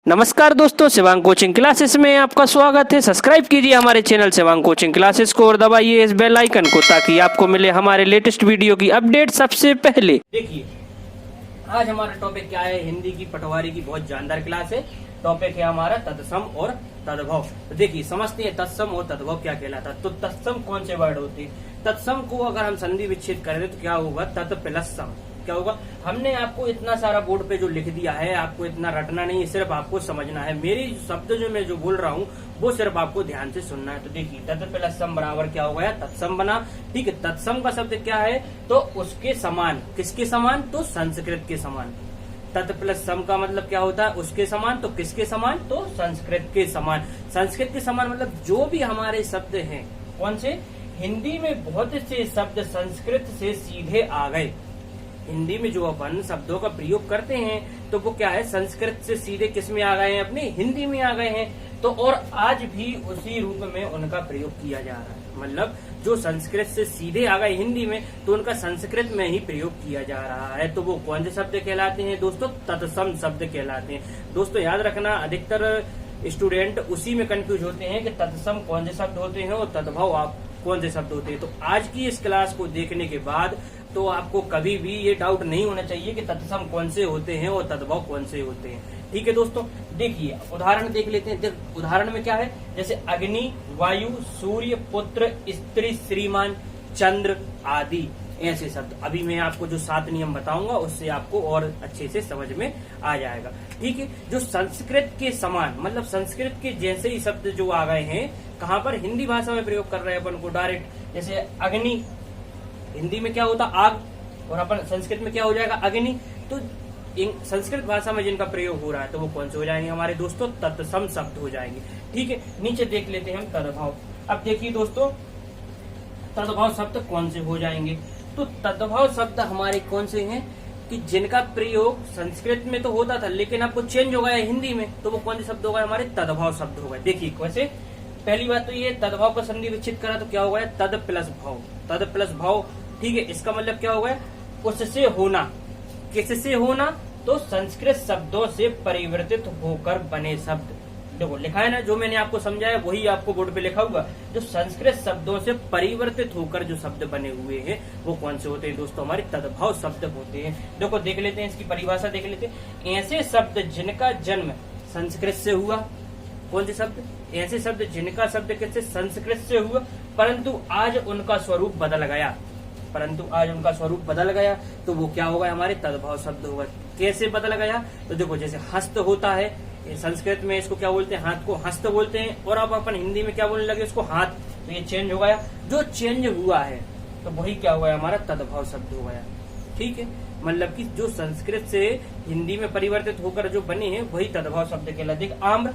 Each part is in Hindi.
नमस्कार दोस्तों, शिवांग कोचिंग क्लासेस में आपका स्वागत है। सब्सक्राइब कीजिए हमारे चैनल शिवांग कोचिंग क्लासेस को और दबाइए इस बेल आइकन को ताकि आपको मिले हमारे लेटेस्ट वीडियो की अपडेट सबसे पहले। देखिए, आज हमारा टॉपिक क्या है? हिंदी की पटवारी की बहुत जानदार क्लास है। टॉपिक है हमारा तत्सम और तद्भव। तो देखिए, समझते हैं तत्सम और तद्भव क्या कहलाता है। तो तत्सम कौन से वर्ड होते हैं? तत्सम को अगर हम संधि विच्छेद करें तो क्या होगा? तत् प्लस सम। क्या होगा? हमने आपको इतना सारा बोर्ड पे जो लिख दिया है, आपको इतना रटना नहीं है, सिर्फ आपको समझना है। मेरी शब्द जो मैं जो बोल रहा हूँ वो सिर्फ आपको ध्यान से सुनना है। तो देखिए, तत् प्लस सम बराबर क्या हो गया? तत्सम बना। ठीक है, तत्सम का शब्द क्या है? तो उसके समान। किसके समान? तो संस्कृत के समान। तत् प्लस सम का मतलब क्या होता है? उसके समान। तो किसके समान? तो संस्कृत के समान। संस्कृत के समान मतलब जो भी हमारे शब्द हैं, कौन से? हिंदी में बहुत से शब्द संस्कृत से सीधे आ गए। हिंदी में जो अपन शब्दों का प्रयोग करते हैं तो वो क्या है? संस्कृत से सीधे किस में आ गए हैं? अपनी हिंदी में आ गए हैं। तो और आज भी उसी रूप में उनका प्रयोग किया जा रहा है। मतलब जो संस्कृत से सीधे आ गए हिंदी में तो उनका संस्कृत में ही प्रयोग किया जा रहा है। तो वो कौन से शब्द कहलाते हैं दोस्तों? तत्सम शब्द कहलाते हैं। दोस्तों याद रखना, अधिकतर स्टूडेंट उसी में कंफ्यूज होते हैं कि तत्सम कौन से शब्द होते हैं और तद्भव आप कौन से शब्द होते हैं। तो आज की इस क्लास को देखने के बाद तो आपको कभी भी ये डाउट नहीं होना चाहिए कि तत्सम कौन से होते हैं और तद्भव कौन से होते हैं। ठीक है दोस्तों, देखिए उदाहरण देख लेते हैं। उदाहरण में क्या है? जैसे अग्नि, वायु, सूर्य, पुत्र, स्त्री, श्रीमान, चंद्र आदि ऐसे शब्द। अभी मैं आपको जो 7 नियम बताऊंगा उससे आपको और अच्छे से समझ में आ जाएगा। ठीक है, जो संस्कृत के समान मतलब संस्कृत के जैसे ही शब्द जो आ गए हैं, कहाँ पर? हिंदी भाषा में प्रयोग कर रहे हैं अपन को डायरेक्ट। जैसे अग्नि हिंदी में क्या होता? आग, और अपन संस्कृत में क्या हो जाएगा? अग्नि। तो संस्कृत भाषा में जिनका प्रयोग हो रहा है तो वो कौन से हो जाएंगे हमारे दोस्तों? तत्सम शब्द हो जाएंगे। ठीक है, नीचे देख लेते हैं हम तद्भव। अब देखिए दोस्तों, तद्भव शब्द कौन से हो जाएंगे? तो तद्भव शब्द हमारे कौन से हैं कि जिनका प्रयोग संस्कृत में तो होता था लेकिन आपको चेंज हो गया हिंदी में, तो वो कौन से शब्द हो गए? हमारे तद्भव शब्द हो गए। देखिए वैसे पहली बात तो ये, तद्भव का संधि विच्छेद करा तो क्या हो गया? तद प्लस भव। तद प्लस भव। ठीक है, इसका मतलब क्या हो गया? उससे होना। किससे होना? तो संस्कृत शब्दों से परिवर्तित होकर बने शब्द। देखो लिखा है ना, जो मैंने आपको समझाया वही आपको बोर्ड पे लिखा हुआ। जो संस्कृत शब्दों से परिवर्तित होकर जो शब्द बने हुए हैं वो कौन से होते हैं दोस्तों? हमारे तद्भव शब्द होते हैं। देखो देख लेते हैं, इसकी परिभाषा देख लेते हैं। ऐसे शब्द जिनका जन्म संस्कृत से हुआ। कौन से शब्द? ऐसे शब्द जिनका शब्द किससे? संस्कृत से हुआ, परंतु आज उनका स्वरूप बदल गया। परंतु आज उनका स्वरूप बदल गया तो वो क्या होगा? हमारे तद्भव शब्द होगा। कैसे बदल गया? तो देखो, जैसे हस्त होता है, संस्कृत में इसको क्या बोलते हैं? हाथ को हस्त बोलते हैं, और अब अपन हिंदी में क्या बोलने लगे? इसको हाथ। तो ये चेंज हो गया। जो चेंज हुआ है तो वही क्या हुआ? हमारा तद्भव शब्द हो गया। ठीक है, मतलब कि जो संस्कृत से हिंदी में परिवर्तित होकर जो बने हैं वही तद्भव शब्द कहलाते हैं। आम्र,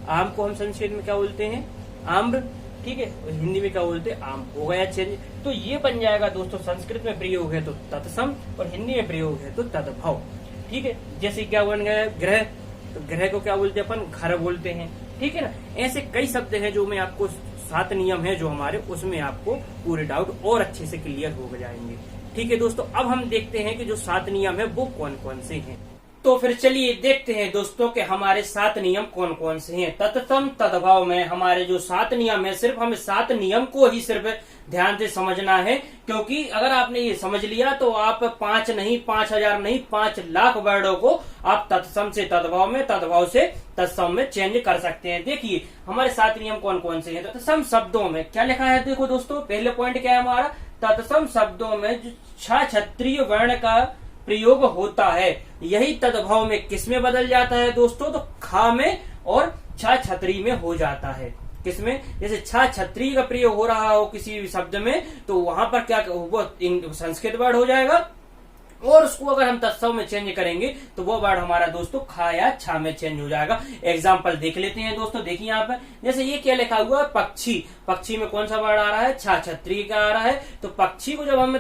आम को हम संस्कृत में क्या बोलते हैं? आम्र। ठीक है, हिंदी में क्या बोलते हैं? आम। हो गया चेंज। तो ये बन जाएगा दोस्तों, संस्कृत में प्रयोग है तो तत्सम और हिंदी में प्रयोग है तो तद्भव। ठीक है, जैसे क्या बन गया? ग्रह। तो ग्रह को क्या बोलते हैं अपन? घर बोलते हैं। ठीक है ना, ऐसे कई शब्द हैं जो मैं आपको 7 नियम है जो हमारे, उसमें आपको पूरे डाउट और अच्छे से क्लियर हो जाएंगे। ठीक है दोस्तों, अब हम देखते हैं कि जो 7 नियम है वो कौन कौन से हैं। तो फिर चलिए देखते हैं दोस्तों कि हमारे 7 नियम कौन कौन से हैं। तत्सम तद्भव में हमारे जो 7 नियम है, सिर्फ हमें 7 नियम को ही सिर्फ ध्यान से समझना है, क्योंकि अगर आपने ये समझ लिया तो आप 5 नहीं, 5000 नहीं, 5 लाख वर्डों को आप तत्सम से तद्भव में, तद्भव से तत्सम में चेंज कर सकते हैं। देखिए हमारे 7 नियम कौन कौन से हैं। तत्सम शब्दों में क्या लिखा है? देखो दोस्तों, पहले पॉइंट क्या है हमारा? तत्सम शब्दों में जो क्षत्रिय वर्ण का प्रयोग होता है यही तद्भव में किस में बदल जाता है दोस्तों? तो खा में और छत्री में हो जाता है। किसमें? जैसे छत्री का प्रयोग हो रहा हो किसी शब्द में तो वहां पर क्या वो संस्कृत वर्ड हो जाएगा, और उसको अगर हम तत्सम में चेंज करेंगे तो वो वर्ड हमारा दोस्तों खा या छा में चेंज हो जाएगा। एग्जाम्पल देख लेते हैं दोस्तों। देखिए यहाँ पर जैसे ये क्या लिखा हुआ है? पक्षी। पक्षी में कौन सा वर्ड आ रहा है? छत्री का आ रहा है। तो पक्षी को जब हम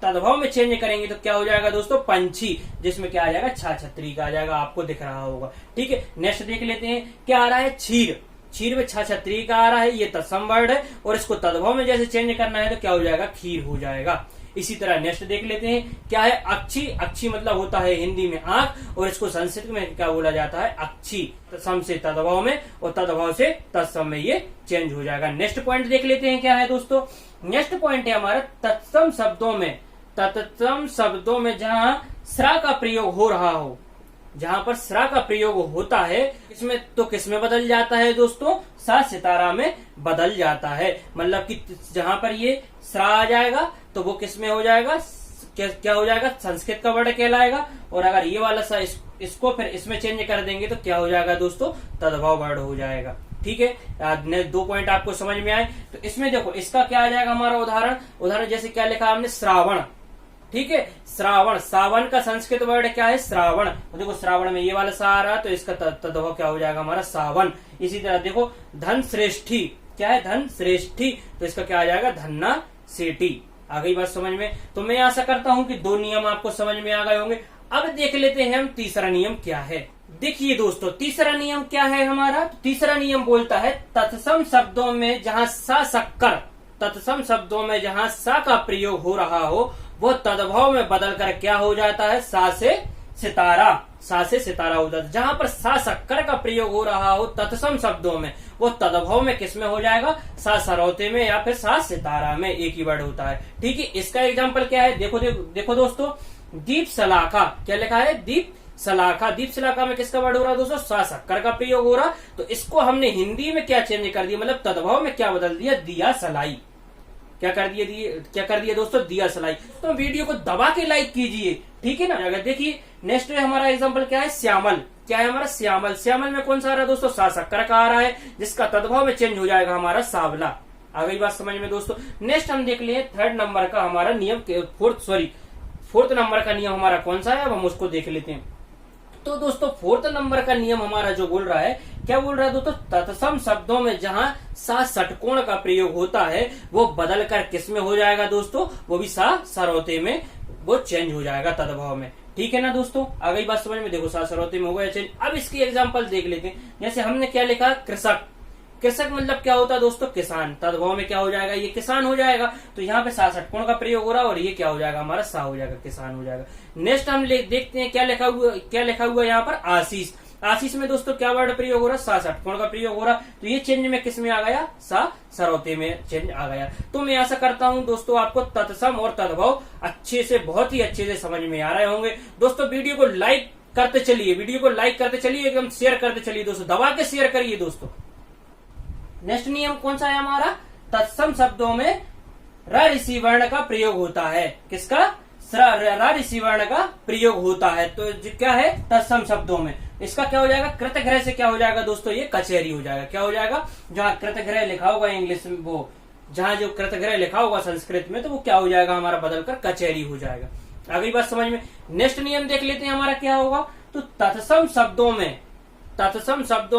तद्भव में चेंज करेंगे तो क्या हो जाएगा दोस्तों? पंछी, जिसमें क्या आ जाएगा? छत्री का आ जाएगा, आपको दिख रहा होगा। ठीक है, नेक्स्ट देख लेते हैं क्या आ रहा है? क्षीर। क्षीर में छत्री का आ रहा है, ये तत्सम वर्ड है, और इसको तद्भव में जैसे चेंज करना है तो क्या हो जाएगा? खीर हो जाएगा। इसी तरह नेक्स्ट देख लेते हैं क्या है अक्षी। अक्षी मतलब होता है हिंदी में आंख, और इसको संस्कृत में क्या बोला जाता है अक्षी। तत्सम से तद्भव में और तद्भव से तत्सम में ये चेंज हो जाएगा। नेक्स्ट पॉइंट देख लेते हैं क्या है दोस्तों। नेक्स्ट पॉइंट है हमारा तत्सम शब्दों में, तत्सम शब्दों में जहां स्रा का प्रयोग हो रहा हो, जहां पर स्रा का प्रयोग होता है इसमें तो किस में बदल जाता है दोस्तों, सा सितारा में बदल जाता है। मतलब कि जहां पर ये स्रा आ जाएगा तो वो किस में हो जाएगा, क्या हो जाएगा, संस्कृत का वर्ड कहलाएगा। और अगर ये वाला सा इसको फिर इसमें चेंज कर देंगे तो क्या हो जाएगा दोस्तों, तद्भव वर्ड हो जाएगा। ठीक है, 2 पॉइंट आपको समझ में आए। तो इसमें देखो इसका क्या आ जाएगा हमारा उदाहरण जैसे क्या लिखा हमने, श्रावण। ठीक है, श्रावण, सावन का संस्कृत वर्ड क्या है, श्रावण। तो देखो श्रावण में ये वाला सा आ रहा है तो इसका तद्भव क्या हो जाएगा हमारा, सावन। इसी तरह देखो धन श्रेष्ठी, क्या है, धन श्रेष्ठी, तो इसका क्या आ जाएगा, धन्ना सेठी। आ गई बात समझ में। तो मैं आशा करता हूं कि 2 नियम आपको समझ में आ गए होंगे। अब देख लेते हैं हम तीसरा नियम क्या है। देखिए दोस्तों तीसरा नियम क्या है हमारा, तो तीसरा नियम बोलता है तत्सम शब्दों में जहां सा शक्कर, तत्सम शब्दों में जहां सा का प्रयोग हो रहा हो वो तद्भव में बदल कर क्या हो जाता है, सा से सितारा, सा से सितारा हो जाता है। जहां पर सा शक्कर का प्रयोग हो रहा हो तत्सम शब्दों में वो तद्भव में किस में हो जाएगा, सा सरौते में या फिर सा सितारा में, एक ही वर्ड होता है। ठीक है, इसका एग्जाम्पल क्या है, देखो दोस्तों, दीप सलाखा, क्या लिखा है, दीप सलाखा। दीप सलाखा में किसका वर्ड हो रहा है दोस्तों, सा शक्कर का प्रयोग हो रहा। तो इसको हमने हिंदी में क्या चेंज कर दिया, मतलब तद्भव में क्या बदल दिया, दिया सलाई। क्या कर दिया दोस्तों, दिया सलाई। तो वीडियो को दबा के लाइक कीजिए, ठीक है ना। अगर देखिए नेक्स्ट हमारा एग्जांपल क्या है, श्यामल। क्या है हमारा, श्यामल। श्यामल में कौन सा आ रहा है दोस्तों, सा शक्कर का आ रहा है, जिसका तद्भव में चेंज हो जाएगा हमारा सावला। आ गई बात समझ में दोस्तों। नेक्स्ट हम देख लिए 3rd नंबर का हमारा नियम, 4th नंबर का नियम हमारा कौन सा है, अब हम उसको देख लेते हैं। तो दोस्तों 4th नंबर का नियम हमारा जो बोल रहा है, क्या बोल रहा है दोस्तों, तत्सम शब्दों में जहां सा षटकोण का प्रयोग होता है वो बदल कर किस में हो जाएगा दोस्तों, वो भी सा सरौते में वो चेंज हो जाएगा तद्भव में। ठीक है ना दोस्तों, आ गई बात समझ में। देखो सा सरौते में हो गया चेंज। अब इसकी एग्जांपल देख लेते हैं। जैसे हमने क्या लिखा, कृषक। कृषक मतलब क्या होता है दोस्तों, किसान। तद्भव में क्या हो जाएगा, ये किसान हो जाएगा। तो यहाँ पे सा षटकोण का प्रयोग हो रहा है और ये क्या हो जाएगा हमारा, सा हो जाएगा, किसान हो जाएगा। नेक्स्ट हम देखते हैं क्या लिखा हुआ यहाँ पर, आशीष। आशीष में दोस्तों क्या वर्ड प्रयोग हो रहा है, सा षटकोण का प्रयोग हो रहा। तो ये चेंज में किस में आ गया, सा सरौते में चेंज आ गया। तो मैं आशा करता हूं दोस्तों आपको तत्सम और तद्भव अच्छे से, बहुत ही अच्छे से समझ में आ रहे होंगे। दोस्तों वीडियो को लाइक करते चलिए, एकदम शेयर करते चलिए दोस्तों, दबा के शेयर करिए दोस्तों। नेक्स्ट नियम कौन सा है हमारा, तत्सम शब्दों में र ऋषि वर्ण का प्रयोग होता है। किसका, र ऋषि वर्ण का प्रयोग होता है। तो क्या है, तत्सम शब्दों में इसका क्या हो जाएगा, कृतग्रह से क्या हो जाएगा दोस्तों, ये कचहरी हो जाएगा। क्या हो जाएगा, जहाँ कृतग्रह लिखा होगा इंग्लिश में, वो जहाँ जो कृतग्रह लिखा होगा संस्कृत में, तो वो क्या हो जाएगा हमारा, बदलकर कचहरी हो जाएगा। अगली बात समझ में। नेक्स्ट नियम देख लेते हैं हमारा क्या होगा, तो तत्सम शब्दों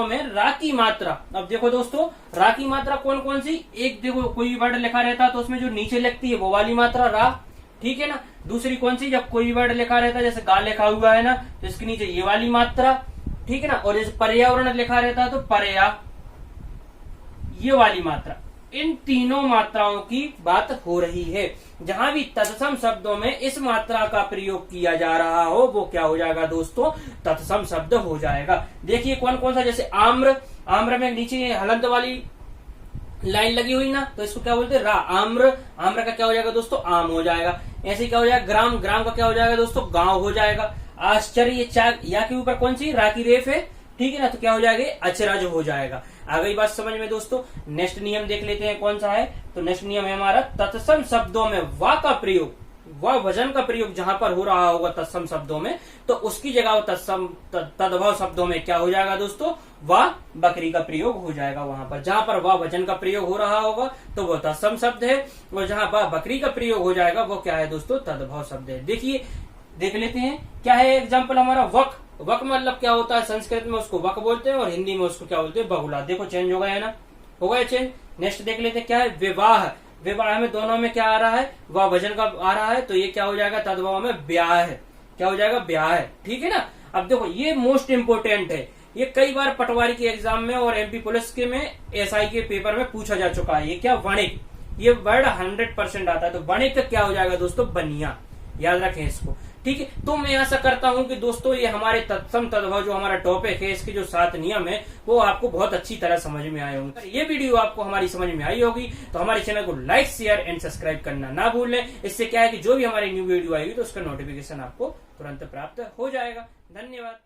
में रा की मात्रा। अब देखो दोस्तों रा की मात्रा कौन कौन सी, एक देखो कोई वर्ड लिखा रहता है तो उसमें जो नीचे लगती है वो वाली मात्रा रा, ठीक है ना। दूसरी कौन सी, जब कोई वर्ड लिखा रहता है, जैसे गा लिखा हुआ है ना, तो इसके नीचे ये वाली मात्रा, ठीक है ना। और जैसे पर्यावरण लिखा रहता है तो पर्या, ये वाली मात्रा। इन तीनों मात्राओं की बात हो रही है। जहां भी तत्सम शब्दों में इस मात्रा का प्रयोग किया जा रहा हो वो क्या हो जाएगा दोस्तों, तत्सम शब्द हो जाएगा। देखिए कौन कौन सा, जैसे आम्र। आम्र में नीचे हलंत वाली लाइन लगी हुई ना, तो इसको क्या बोलते हैं, रा। आम्र, आम्र का क्या हो जाएगा दोस्तों, आम हो जाएगा। ऐसे क्या हो जाएगा, ग्राम। ग्राम का क्या हो जाएगा दोस्तों, गांव हो जाएगा। आश्चर्य, चा या के ऊपर कौन सी, रा की रेफ है, ठीक है ना, तो क्या हो जाएगा, अचरज हो जाएगा। आ गई बात समझ में दोस्तों। नेक्स्ट नियम देख लेते हैं कौन सा है, तो नेक्स्ट नियम है हमारा तत्सम शब्दों में वा का प्रयोग, व वजन का प्रयोग जहां पर हो रहा होगा तत्सम शब्दों में, तो उसकी जगह तद्भव शब्दों में क्या हो जाएगा दोस्तों, वा बकरी का प्रयोग हो जाएगा। वहां पर जहां पर वा वजन का प्रयोग हो रहा होगा तो वो तत्सम शब्द है, और जहां वा बकरी का प्रयोग हो जाएगा वो क्या है दोस्तों, तद्भव शब्द है। देखिए देख लेते हैं क्या है एग्जाम्पल हमारा, वक। वक मतलब क्या होता है, संस्कृत में उसको वक बोलते हैं और हिंदी में उसको क्या बोलते हैं, बगुला। देखो चेंज हो गया है ना, हो गया चेंज। नेक्स्ट देख लेते हैं क्या है, विवाह। विवाह में दोनों में क्या आ रहा है, वह वजन का आ रहा है, तो ये क्या हो जाएगा, तद्भव में ब्याह है। क्या हो जाएगा, ब्याह है, ठीक है ना। अब देखो ये मोस्ट इंपोर्टेंट है, ये कई बार पटवारी के एग्जाम में और एमपी पुलिस के में, एसआई के पेपर में पूछा जा चुका है। ये क्या, वणिक। ये वर्ड 100% आता है। तो बने का क्या हो जाएगा दोस्तों, बनिया, याद रखें इसको, ठीक है। तो मैं आशा करता हूं कि दोस्तों ये हमारे तत्सम तद्भव जो हमारा टॉपिक है, इसके जो 7 नियम है वो आपको बहुत अच्छी तरह समझ में आए होंगे। ये वीडियो आपको हमारी समझ में आई होगी तो हमारे चैनल को लाइक, शेयर एंड सब्सक्राइब करना ना भूलें। इससे क्या है कि जो भी हमारी न्यू वीडियो आएगी तो उसका नोटिफिकेशन आपको तुरंत प्राप्त हो जाएगा। धन्यवाद।